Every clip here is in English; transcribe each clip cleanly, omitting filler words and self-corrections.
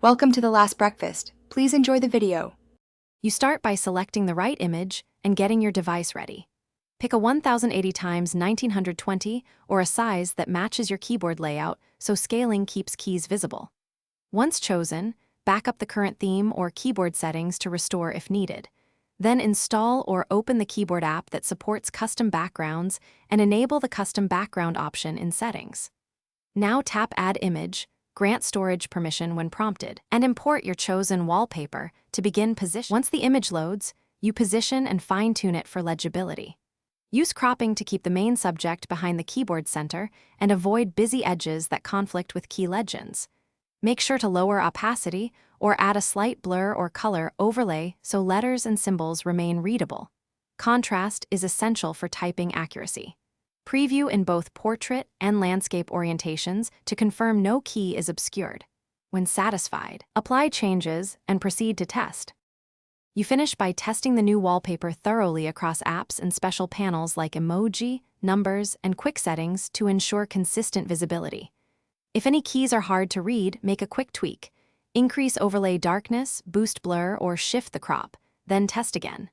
Welcome to the last breakfast. Please enjoy the video. You start by selecting the right image and getting your device ready. Pick a 1080 x 1920 or a size that matches your keyboard layout so scaling keeps keys visible. Once chosen, back up the current theme or keyboard settings to restore if needed. Then install or open the keyboard app that supports custom backgrounds and enable the custom background option in settings. Now tap Add Image, grant storage permission when prompted, and import your chosen wallpaper to begin position. Once the image loads, you position and fine-tune it for legibility. Use cropping to keep the main subject behind the keyboard center and avoid busy edges that conflict with key legends. Make sure to lower opacity or add a slight blur or color overlay so letters and symbols remain readable. Contrast is essential for typing accuracy. Preview in both portrait and landscape orientations to confirm no key is obscured. When satisfied, apply changes and proceed to test. You finish by testing the new wallpaper thoroughly across apps and special panels like emoji, numbers, and quick settings to ensure consistent visibility. If any keys are hard to read, make a quick tweak. Increase overlay darkness, boost blur, or shift the crop, then test again.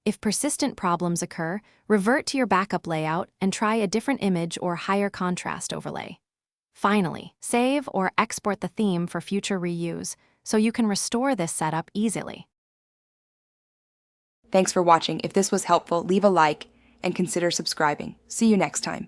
If persistent problems occur, revert to your backup layout and try a different image or higher contrast overlay. Finally, save or export the theme for future reuse so you can restore this setup easily. Thanks for watching. If this was helpful, leave a like and consider subscribing. See you next time.